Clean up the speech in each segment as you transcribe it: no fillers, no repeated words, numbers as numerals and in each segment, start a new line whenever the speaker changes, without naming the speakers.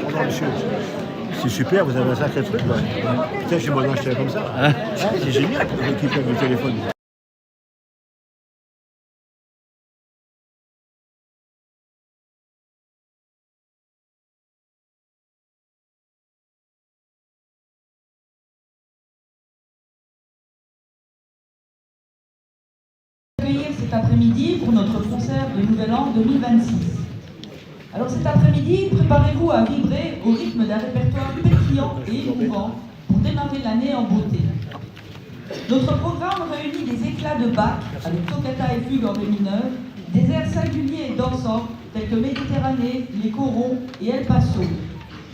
bonjour monsieur. C'est super, vous avez un sacré truc. Là. Putain, j'ai mon acheté comme ça. Ah, c'est génial pour récupérer le téléphone.
Cet après-midi pour notre concert de Nouvel An 2026. Alors cet après-midi, préparez-vous à vibrer au rythme d'un répertoire pétillant et émouvant pour démarrer l'année en beauté. Notre programme réunit des éclats de Bach avec Toccata et Fugue en ré mineur, des airs singuliers et dansants tels que Méditerranée, Les Corons et El Paso,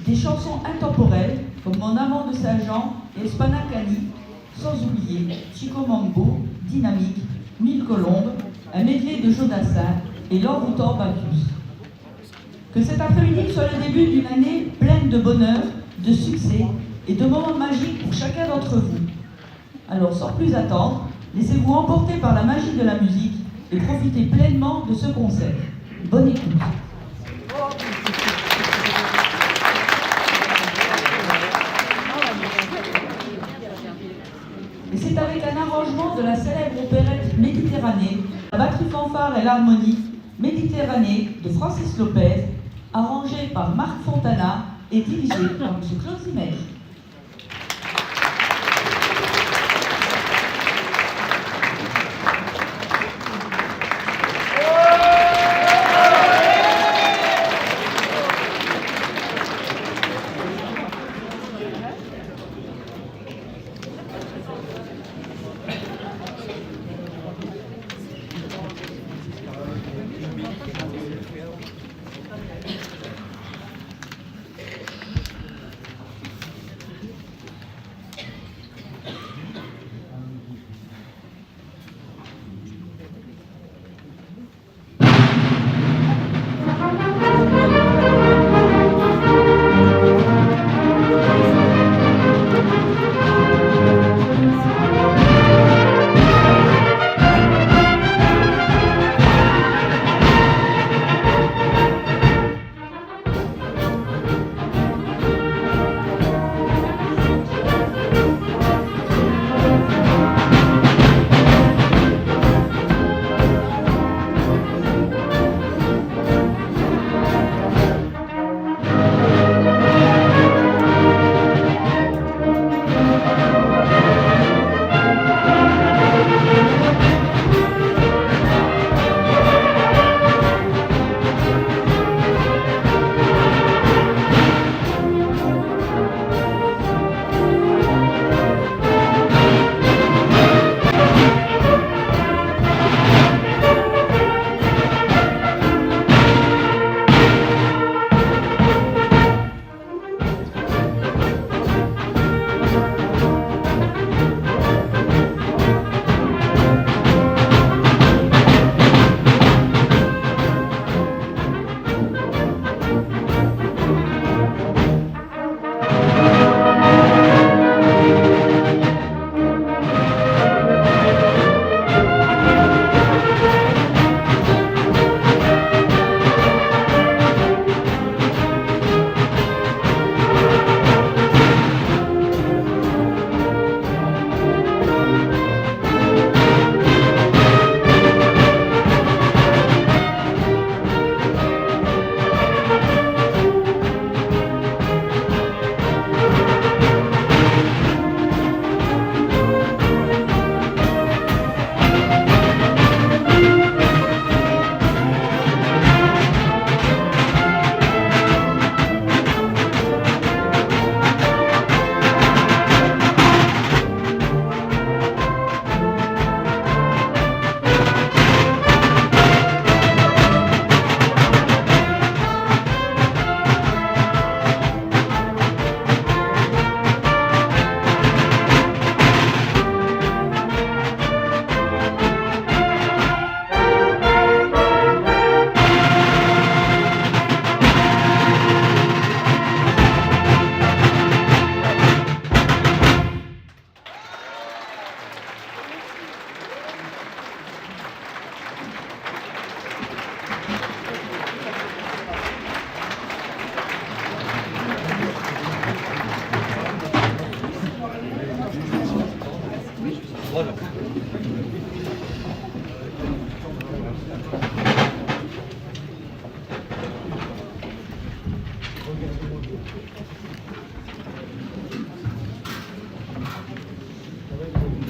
des chansons intemporelles comme Mon amant de Saint-Jean et Spanakani, sans oublier Chico Mambo, Dynamique, Mille Colombes, un medley de Jodassin et l'envoûtant Bacchus. Que cet après-midi soit le début d'une année pleine de bonheur, de succès et de moments magiques pour chacun d'entre vous. Alors sans plus attendre, laissez-vous emporter par la magie de la musique et profitez pleinement de ce concert. Bonne écoute. Et c'est avec un arrangement de la célèbre opérette Méditerranée, la batterie fanfare et l'harmonie Méditerranée de Francis Lopez, arrangée par Marc Fontana et dirigée par M. Claude Zimmer.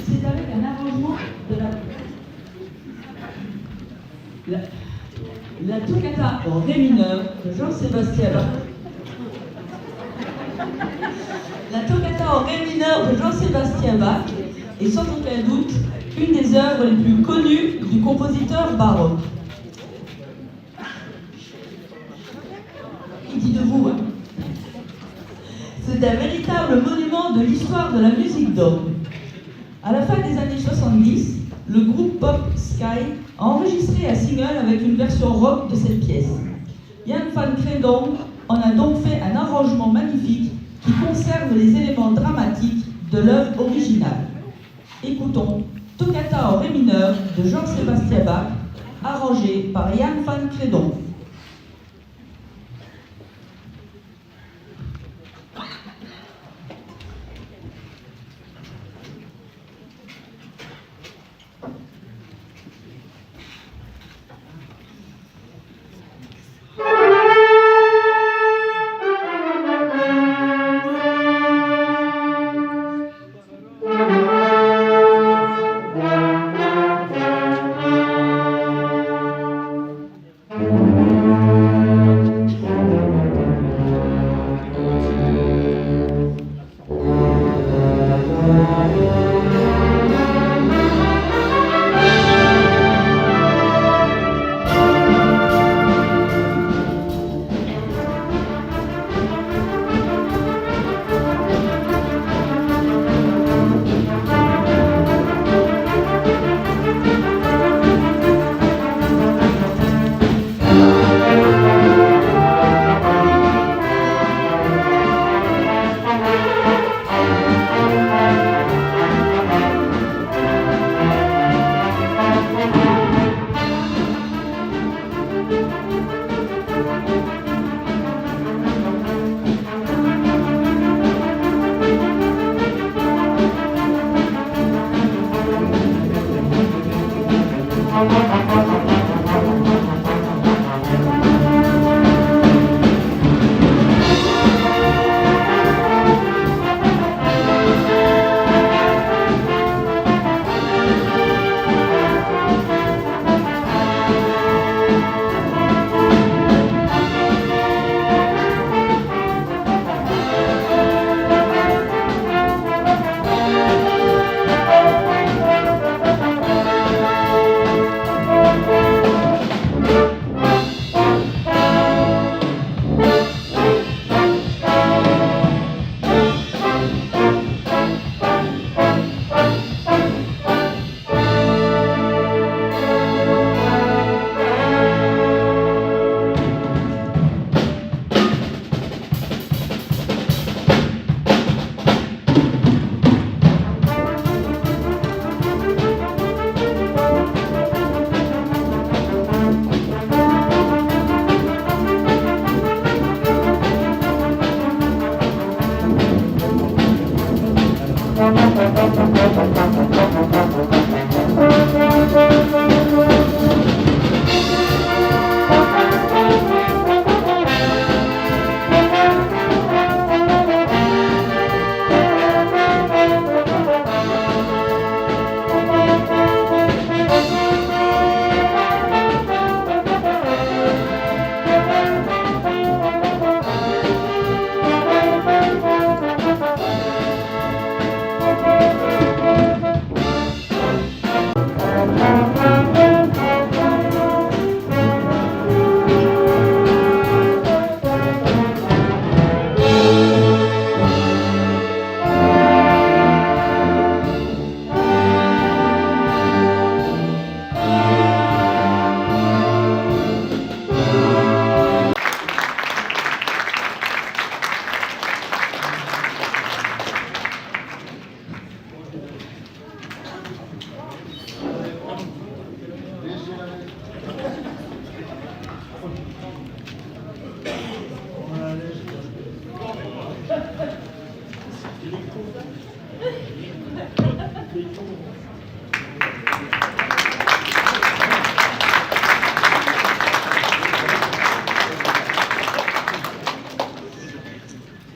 C'est avec un arrangement de la toccata en ré mineur de Jean-Sébastien Bach. La toccata en ré mineur de Jean-Sébastien Bach est sans aucun doute une des œuvres les plus connues du compositeur baroque. Il dit de vous, hein. C'est un véritable monument de l'histoire de la musique d'orgue. À la fin des années 70, le groupe pop Sky a enregistré un single avec une version rock de cette pièce. Jan van Credon en a donc fait un arrangement magnifique qui conserve les éléments dramatiques de l'œuvre originale. Écoutons Toccata en ré mineur de Jean-Sébastien Bach, arrangé par Jan van Credon.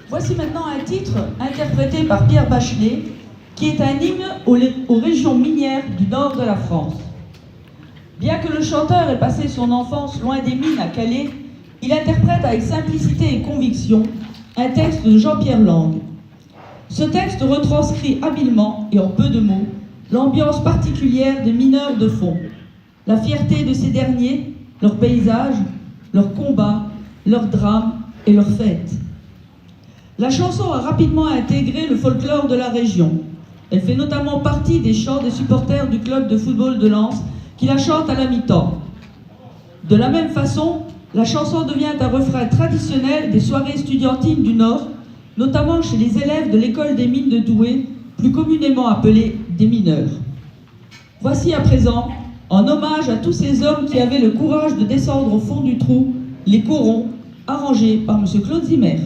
Voici maintenant un titre interprété par Pierre Bachelet, qui est un hymne aux régions minières du nord de la France. Bien que le chanteur ait passé son enfance loin des mines à Calais, il interprète avec simplicité et conviction un texte de Jean-Pierre Lang. Ce texte retranscrit habilement et en peu de mots l'ambiance particulière des mineurs de fond, la fierté de ces derniers, leurs paysages, leurs combats, leurs drames et leurs fêtes. La chanson a rapidement intégré le folklore de la région. Elle fait notamment partie des chants des supporters du club de football de Lens qui la chantent à la mi-temps. De la même façon, la chanson devient un refrain traditionnel des soirées estudiantines du Nord, notamment chez les élèves de l'école des mines de Douai, plus communément appelée des mineurs. Voici à présent, en hommage à tous ces hommes qui avaient le courage de descendre au fond du trou, les corons, arrangés par M. Claude Zimmer.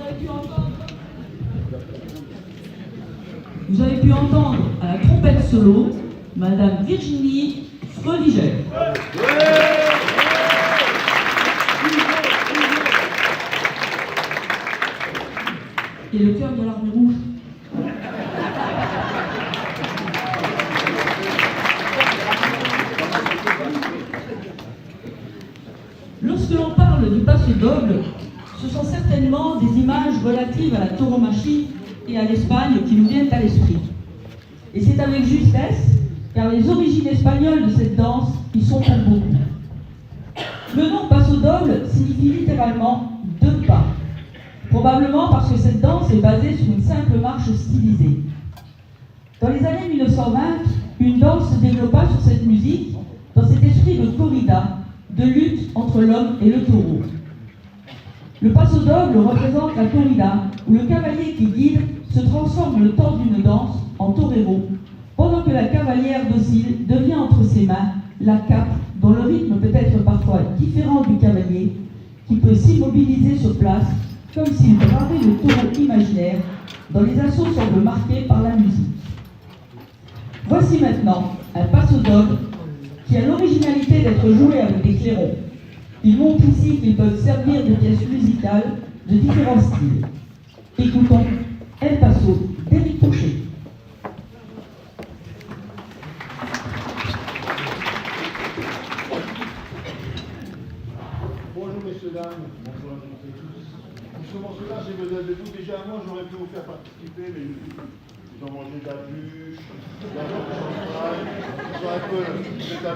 Vous avez pu entendre Vous avez pu entendre à la trompette solo Madame Virginie Freliger. Et le cœur de l'armée rouge. Lorsque l'on parle du paso doble, ce sont certainement des images relatives à la tauromachie et à l'Espagne qui nous viennent à l'esprit. Et c'est avec justesse, car les origines espagnoles de cette danse y sont pour beaucoup. Le nom paso doble signifie littéralement deux pas, probablement parce que cette danse est basée sur une simple marche stylisée. Dans les années 1920, une danse se développa sur cette musique, dans cet esprit de corrida, de lutte entre l'homme et le taureau. Le paso doble représente la corrida, où le cavalier qui guide se transforme le temps d'une danse en torero, pendant que la cavalière docile devient entre ses mains la cape dont le rythme peut être parfois différent du cavalier, qui peut s'immobiliser sur place comme s'il bravait le taureau imaginaire dont les assauts semblent marqués par la musique. Voici maintenant un paso doble qui a l'originalité d'être joué avec des clairons. Il montre ici qu'ils peuvent servir de pièces musicales de différents styles. Écoutons El Paso d'Éric Pochet.
Bonjour messieurs, dames, bonjour à toutes et tous. Pour ce morceau-là, j'ai besoin de vous. Déjà, moi, j'aurais pu vous faire participer, mais ils ont mangé de la bûche, de la champagne, ils sont un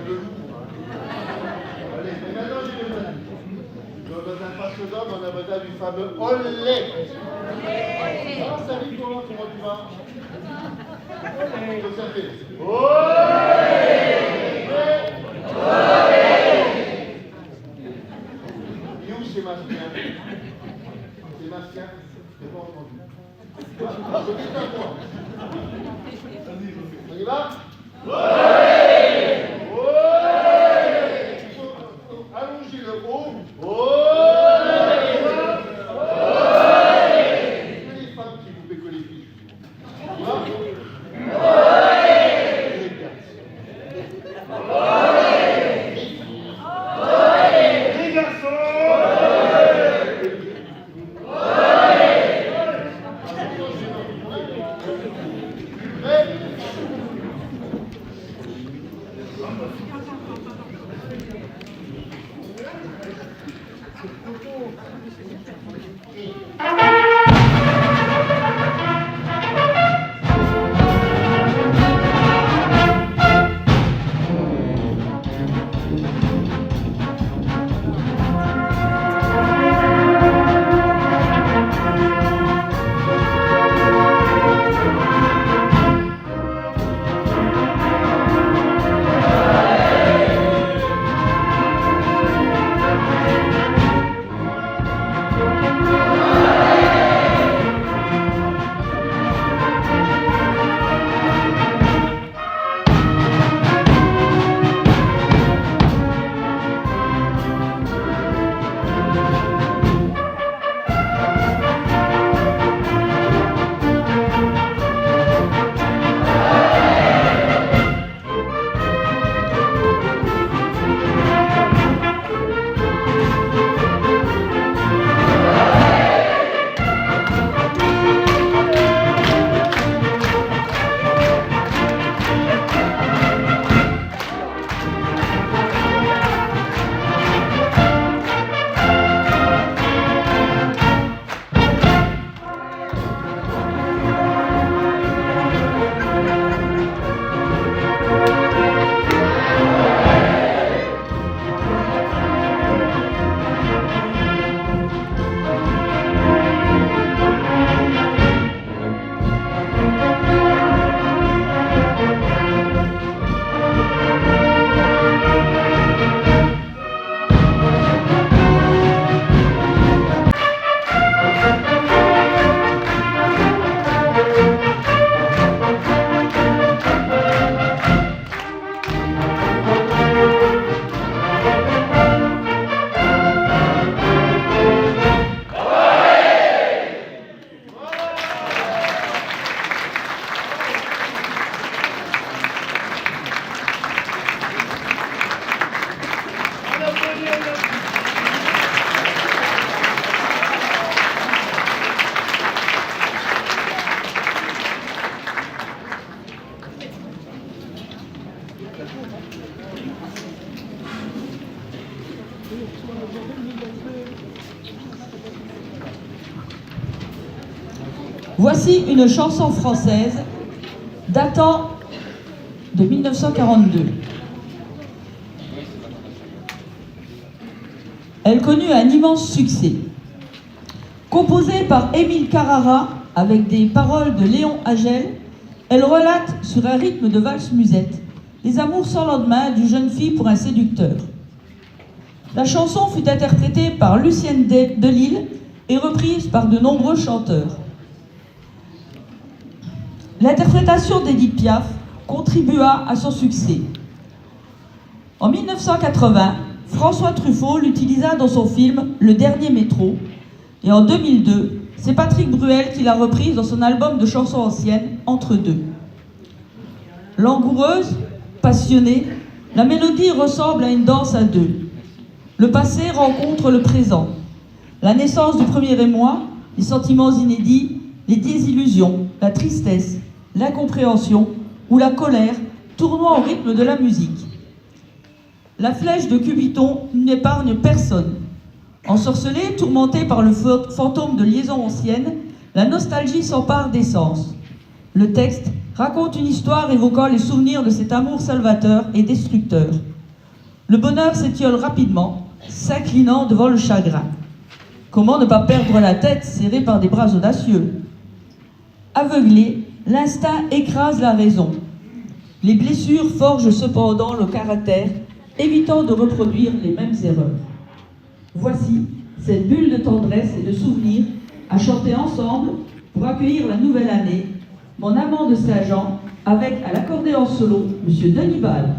peu lourds. Allez, mais maintenant, j'ai besoin de vous. Dans un passe d'homme, on a besoin du fameux olé. Alors, salut, comment tu vas? Olé. Que ça fait? Sébastien. Sébastien, je n'ai pas entendu. On y va? Ouais! Ouais! Allongez le haut. Ouais! C'est les femmes qui vous pécolent les filles. On y va? Ouais! Les garçons. Ouais! Les garçons!
Voici une chanson française datant de 1942. Elle connut un immense succès. Composée par Émile Carrara avec des paroles de Léon Agel, elle relate sur un rythme de valse musette les amours sans lendemain d'une jeune fille pour un séducteur. La chanson fut interprétée par Lucienne Delille et reprise par de nombreux chanteurs. L'interprétation d'Édith Piaf contribua à son succès. En 1980, François Truffaut l'utilisa dans son film Le Dernier Métro, et en 2002, c'est Patrick Bruel qui l'a reprise dans son album de chansons anciennes Entre deux. Langoureuse, passionnée, la mélodie ressemble à une danse à deux. Le passé rencontre le présent. La naissance du premier émoi, les sentiments inédits, les désillusions, la tristesse, l'incompréhension ou la colère tournant au rythme de la musique. La flèche de Cubiton n'épargne personne. Ensorcelée, tourmentée par le fantôme de liaisons anciennes, la nostalgie s'empare des sens. Le texte raconte une histoire évoquant les souvenirs de cet amour salvateur et destructeur. Le bonheur s'étiole rapidement, s'inclinant devant le chagrin. Comment ne pas perdre la tête serrée par des bras audacieux? Aveuglé, l'instinct écrase la raison. Les blessures forgent cependant le caractère, évitant de reproduire les mêmes erreurs. Voici cette bulle de tendresse et de souvenirs à chanter ensemble pour accueillir la nouvelle année, mon amant de Saint-Jean, avec à l'accordéon solo, M. Denis Ball.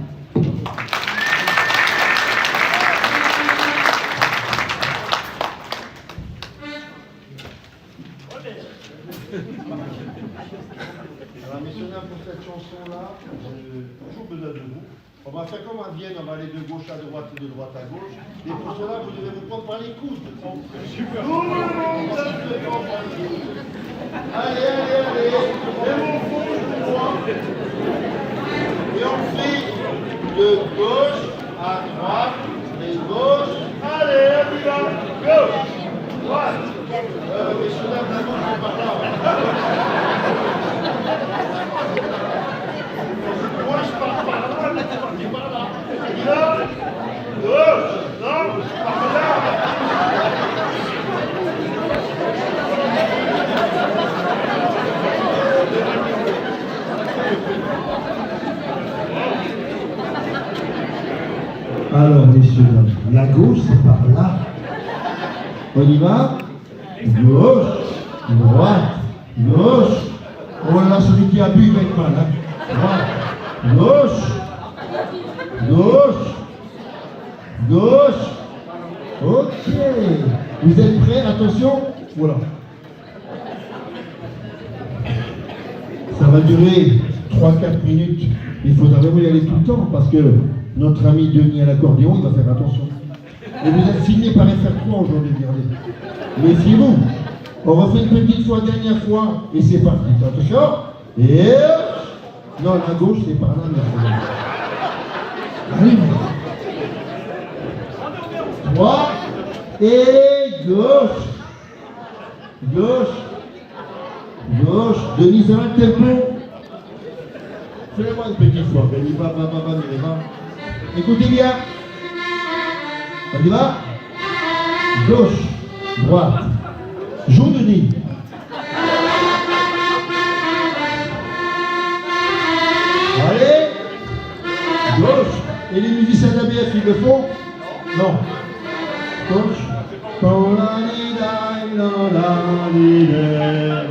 Alors, messieurs, pour cette chanson-là, j'ai toujours besoin de vous. On va faire comme à Vienne, on va aller de gauche à droite et de droite à gauche. Et pour cela, vous devez vous prendre par les coudes. Super. Allez, allez, allez. Et mon fond, je crois. Et on fait de gauche à droite et gauche. Allez, on y va. Gauche, droite. Messieurs, dames, la gauche, c'est par là. Moi, je pars par là, mais tu partis par là. Là, gauche, non, par là.
Alors, messieurs, dames, la gauche, c'est par là. On y va. Gauche, droite, gauche. Oh là, celui qui a bu, il va être mal. Hein. Droite, gauche, gauche, gauche. Ok. Vous êtes prêts? Attention. Voilà. Ça va durer 3-4 minutes. Il faudra vraiment y aller tout le temps parce que notre ami Denis à l'accordéon, il va faire attention. Et vous êtes signé par FR3 aujourd'hui, regardez. Méfiez-vous. On refait une petite fois, dernière fois, et c'est parti. Attention. Et... Non, la gauche, c'est par là. Allez. 3. Et gauche. Gauche. Gauche. Denis, ça va le tempo. Fais-moi une petite fois. Il va, il va. Écoutez bien. On y va. Gauche, droite. Joue Denis. Allez. Gauche. Et les musiciens d'ABF, ils le font? Non. Gauche.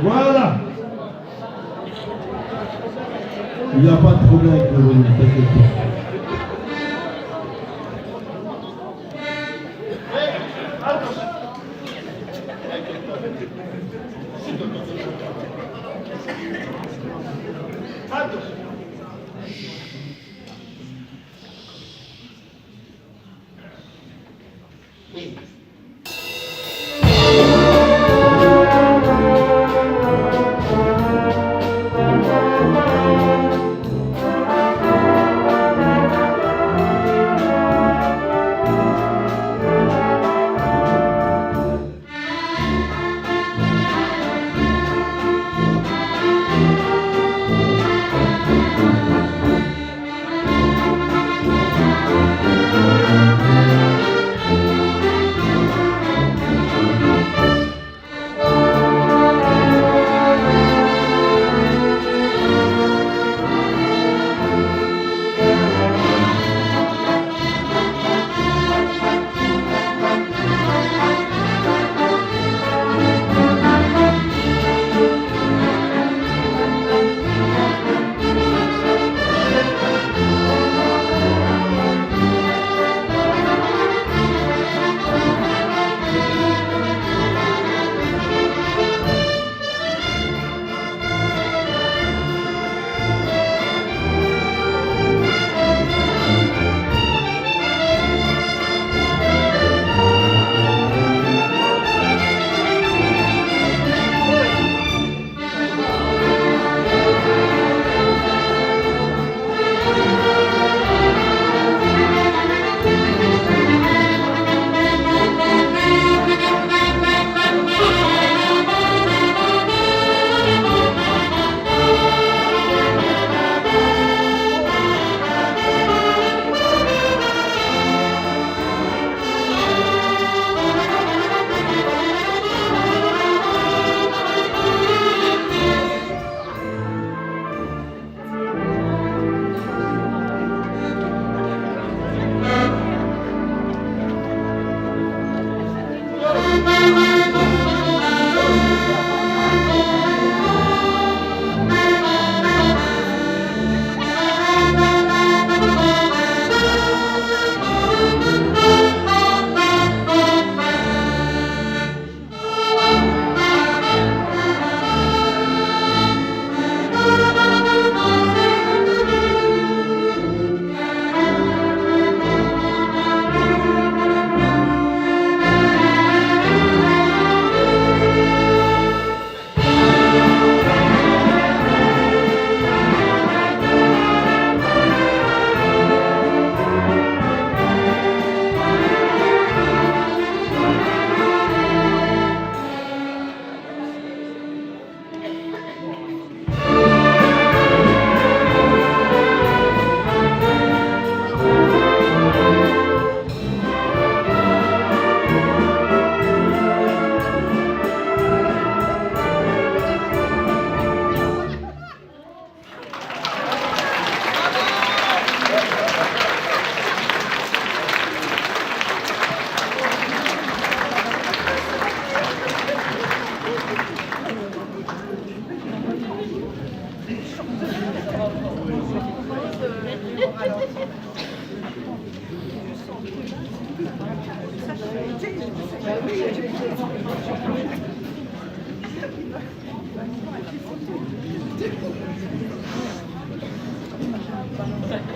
Voilà. Il n'y a pas de problème avec le volume, t'inquiète pas.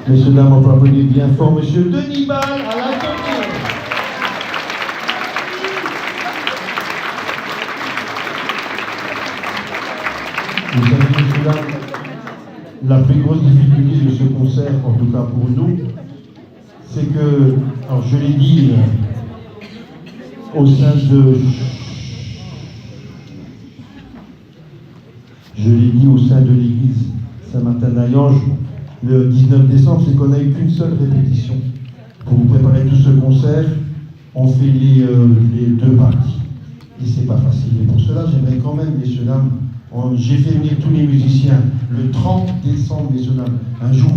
Messieurs, dames, on peut applaudir bien fort Monsieur Denis Bal à la cantine. Vous savez, messieurs, dames, la plus grosse difficulté de ce concert, en tout cas pour nous, c'est que, alors je l'ai dit au sein de... Je l'ai dit au sein de l'église Saint-Martin-d'Ayange le 19 décembre, c'est qu'on n'a eu qu'une seule répétition. Pour vous préparer tout ce concert, on fait les deux parties. Et c'est pas facile. Et pour cela, j'aimerais quand même, messieurs, dames, j'ai fait venir tous les musiciens le 30 décembre, messieurs, dames, un jour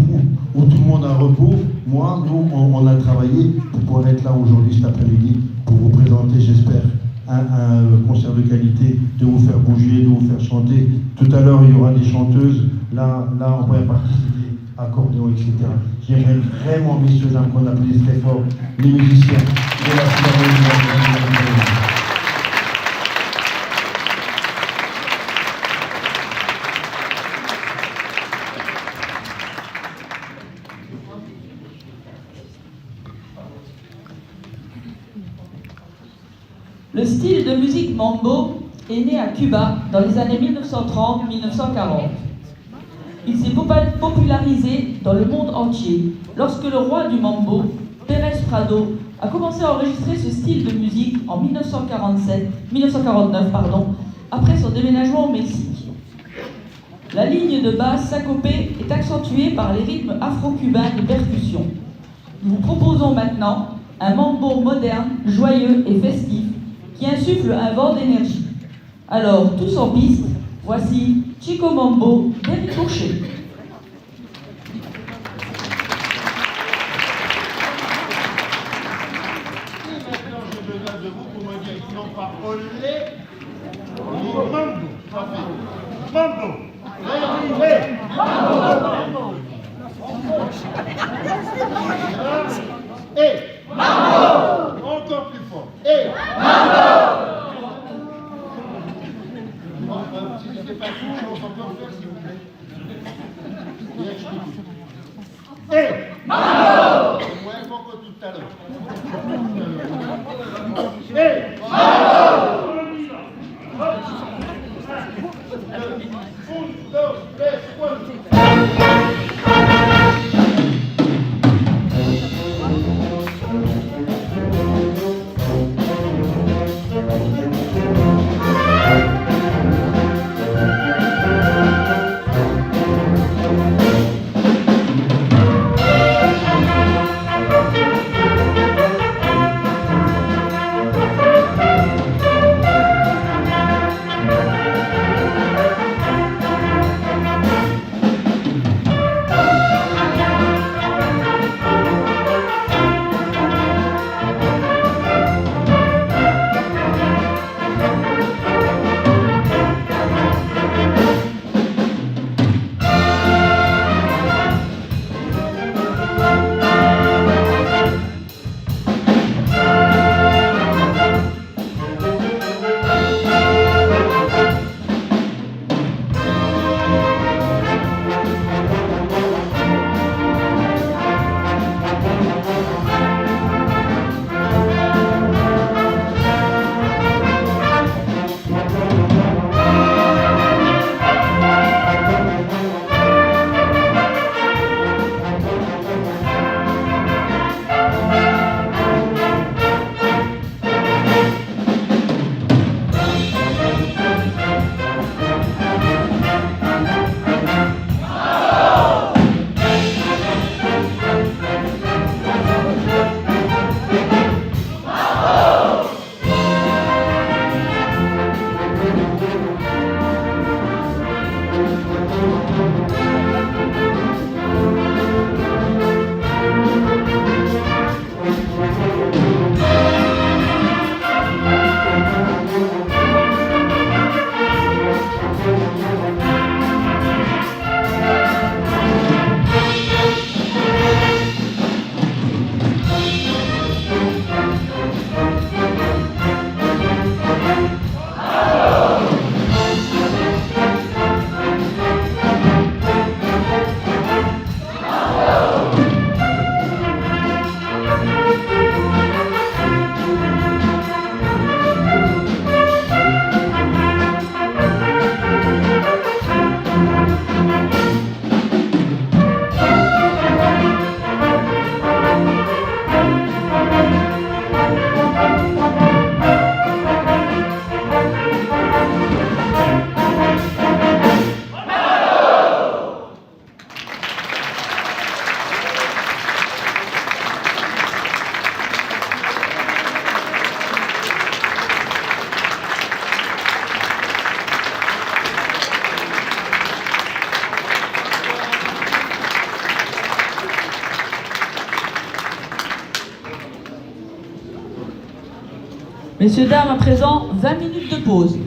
où tout le monde a repos. Moi, nous, on a travaillé pour pouvoir être là aujourd'hui, cet après-midi, pour vous présenter, j'espère, un concert de qualité, de vous faire bouger, de vous faire chanter. Tout à l'heure, il y aura des chanteuses. Là en première partie, c'était accordéon, etc. J'aimerais vraiment, messieurs, dames, qu'on applaudisse très fort les musiciens de la Philharmonie.
Le style de musique mambo est né à Cuba dans les années 1930-1940. Il s'est popularisé dans le monde entier lorsque le roi du mambo, Pérez Prado, a commencé à enregistrer ce style de musique en 1949, après son déménagement au Mexique. La ligne de basse syncopée est accentuée par les rythmes afro-cubains de percussion. Nous vous proposons maintenant un mambo moderne, joyeux et festif qui insuffle un vent d'énergie. Alors, tous en piste, voici Chico Mambo d'Éric Bourché.
Et maintenant, j'ai besoin de vous pour me dire non pas olé, ni mambo. Ça fait mambo. Hey. Mambo. Et mambo. Encore plus fort. Et mambo. Si ce n'est pas tout, on peut encore faire s'il vous plaît. Bien, je t'écoute. Et mambo. C'est moins fort que tout à l'heure. Et mambo. Un, deux, trois.
Messieurs, dames, à présent, 20 minutes de pause.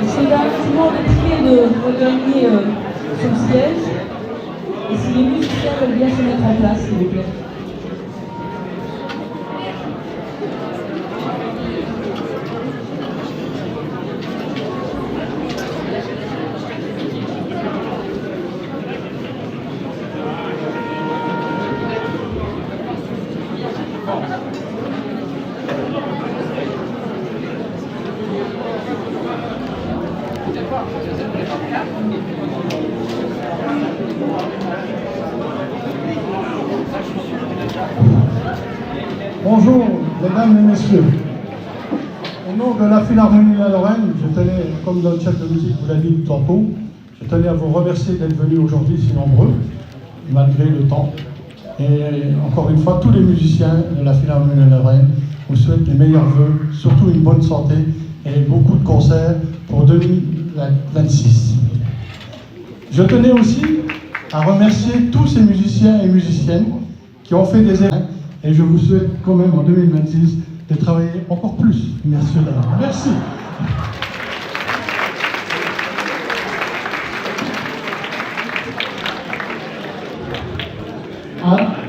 Messieurs, dames, tout le monde est prié de regagner son siège. Et si les musiciens veulent bien se mettre en place, s'il vous plaît.
Bonjour, mesdames et messieurs. Au nom de la Philharmonie de la Lorraine, je tenais, comme notre chef de musique vous l'a dit tantôt, je tenais à vous remercier d'être venus aujourd'hui si nombreux, malgré le temps. Et encore une fois, tous les musiciens de la Philharmonie de la Lorraine vous souhaitent les meilleurs vœux, surtout une bonne santé et beaucoup de concerts pour 2026. Je tenais aussi à remercier tous ces musiciens et musiciennes qui ont fait des efforts. Et je vous souhaite quand même en 2026 de travailler encore plus. Merci. Merci.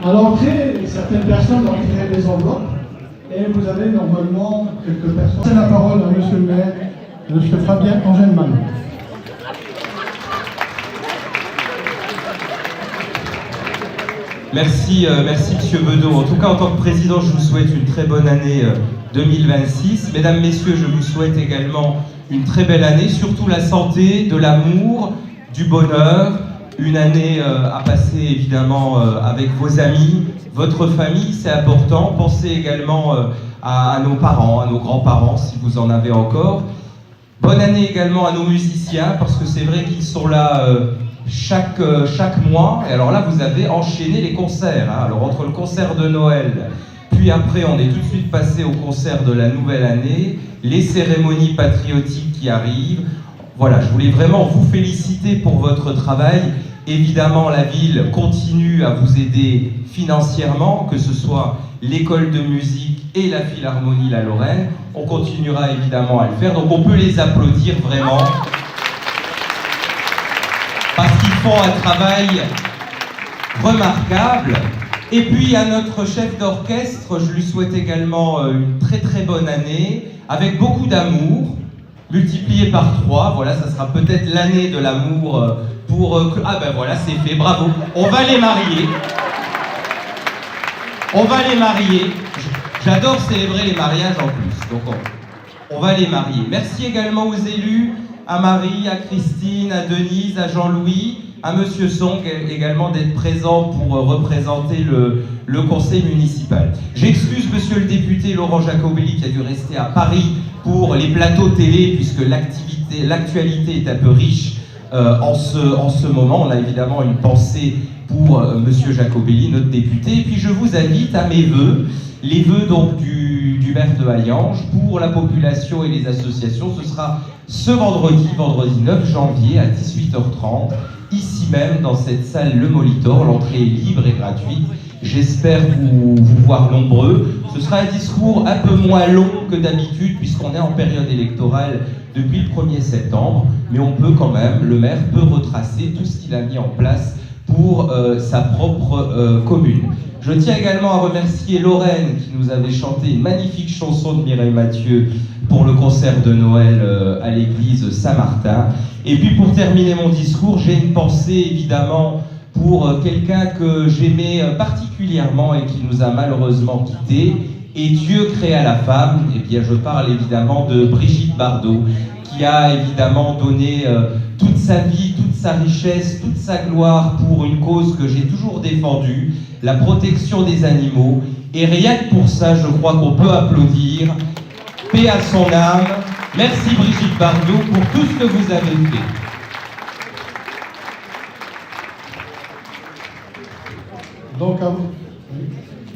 À l'entrée, certaines personnes ont tiré des enveloppes et vous avez normalement quelques personnes. C'est la parole à monsieur le maire, monsieur Fabien Angelman.
Merci, merci Monsieur Bedeau. En tout cas, en tant que président, je vous souhaite une très bonne année 2026. Mesdames, Messieurs, je vous souhaite également une très belle année, surtout la santé, de l'amour, du bonheur. Une année à passer évidemment avec vos amis, votre famille, c'est important. Pensez également à nos parents, à nos grands-parents, si vous en avez encore. Bonne année également à nos musiciens, parce que c'est vrai qu'ils sont là chaque mois. Et alors là, vous avez enchaîné les concerts. Hein. Alors entre le concert de Noël, puis après, on est tout de suite passé au concert de la nouvelle année, les cérémonies patriotiques qui arrivent. Voilà, je voulais vraiment vous féliciter pour votre travail. Évidemment, la ville continue à vous aider financièrement, que ce soit l'école de musique et la Philharmonie La Lorraine. On continuera évidemment à le faire, donc on peut les applaudir vraiment. Parce qu'ils font un travail remarquable. Et puis à notre chef d'orchestre, je lui souhaite également une très très bonne année, avec beaucoup d'amour, multiplié par 3. Voilà, ça sera peut-être l'année de l'amour pour... Ah ben voilà, c'est fait, bravo. On va les marier. On va les marier. J'adore célébrer les mariages en plus, donc on va les marier. Merci également aux élus, à Marie, à Christine, à Denise, à Jean-Louis, à Monsieur Song également d'être présent pour représenter le conseil municipal. J'excuse Monsieur le député Laurent Jacobelli qui a dû rester à Paris pour les plateaux télé puisque l'actualité est un peu riche en ce moment. On a évidemment une pensée pour Monsieur Jacobelli, notre député. Et puis je vous invite à mes vœux, les vœux donc du maire de Hayange pour la population et les associations. Ce sera ce vendredi 9 janvier à 18h30, ici même dans cette salle Le Molitor. L'entrée est libre et gratuite. J'espère vous voir nombreux. Ce sera un discours un peu moins long que d'habitude puisqu'on est en période électorale depuis le 1er septembre, mais on peut quand même, le maire peut retracer tout ce qu'il a mis en place pour sa propre commune. Je tiens également à remercier Lorraine qui nous avait chanté une magnifique chanson de Mireille Mathieu pour le concert de Noël à l'église Saint-Martin. Et puis pour terminer mon discours, j'ai une pensée évidemment pour quelqu'un que j'aimais particulièrement et qui nous a malheureusement quittés, Et Dieu créa la femme, et bien je parle évidemment de Brigitte Bardot, qui a évidemment donné toute sa vie, toute sa richesse, toute sa gloire pour une cause que j'ai toujours défendue, la protection des animaux. Et rien que pour ça, je crois qu'on peut applaudir. Paix à son âme. Merci Brigitte Bardot pour tout ce que vous avez fait.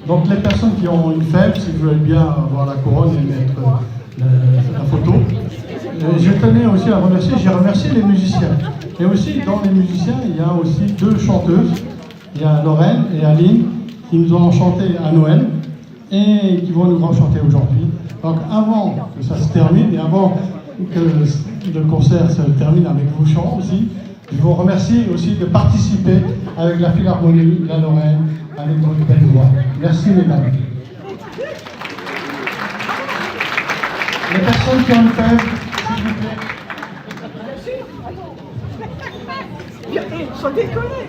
Donc les personnes qui ont une faible, si vous voulez bien avoir la couronne et mettre la photo. Je tenais aussi à remercier, j'ai remercié les musiciens. Et aussi dans les musiciens, il y a aussi deux chanteuses. Il y a Lorraine et Aline qui nous ont chanté à Noël et qui vont nous chanter aujourd'hui. Donc avant que ça se termine et avant que le concert se termine avec vos chants aussi, je vous remercie aussi de participer avec la Philharmonie, la Lorraine, avec votre belle voix. Merci mesdames. Les personnes qui ont une faible, s'il vous plaît.
Sans déconner.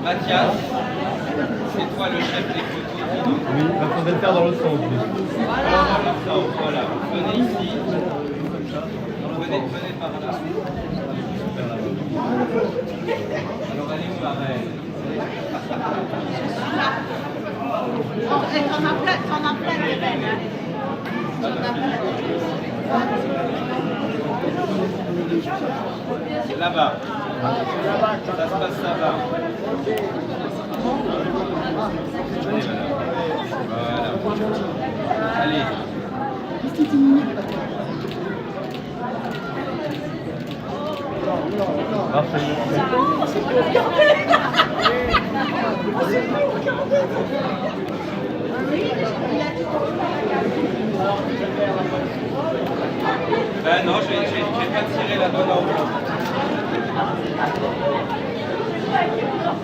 Mathias, c'est toi le chef des photos.
Oui, il faudrait le faire dans l'autre sens.
Alors dans l'autre sens, voilà. Venez ici. Venez par là. Alors allez où la reine?
T'en as plein de belles, hein.
Là-bas. Ça se passe là-bas. Voilà. Allez. Ben non, je vais pas tirer la bonne enveloppe.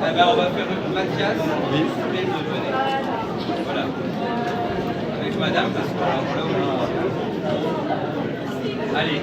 Eh ben on va faire Mathias. Oui. Venez. Voilà. Avec madame parce qu'on l'a oublié. Allez.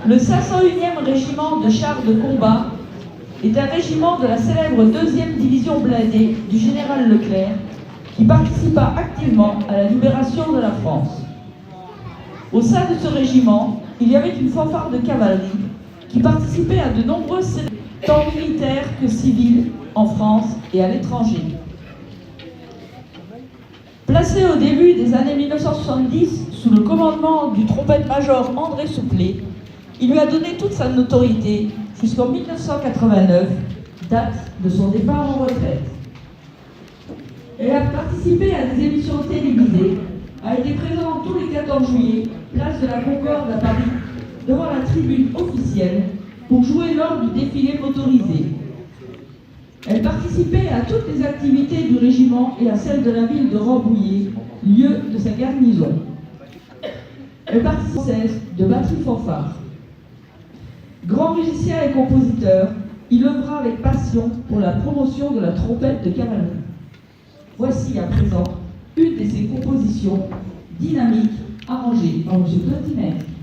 Le 501e régiment de chars de combat est un régiment de la célèbre 2e division blindée du général Leclerc qui participa activement à la libération de la France. Au sein de ce régiment, il y avait une fanfare de cavalerie qui participait à de nombreuses cérémonies, tant militaires que civiles, en France et à l'étranger. Placé au début des années 1970 sous le commandement du trompette-major André Souplet, il lui a donné toute sa notoriété jusqu'en 1989, date de son départ en retraite. Elle a participé à des émissions télévisées, a été présente tous les 14 juillet, place de la Concorde à Paris, devant la tribune officielle, pour jouer lors du défilé motorisé. Elle participait à toutes les activités du régiment et à celles de la ville de Rambouillet, lieu de sa garnison. Elle participait de batterie fanfare. Grand musicien et compositeur, il œuvra avec passion pour la promotion de la trompette de cavalerie. Voici à présent une de ses compositions dynamiques arrangées par M. Claudinec.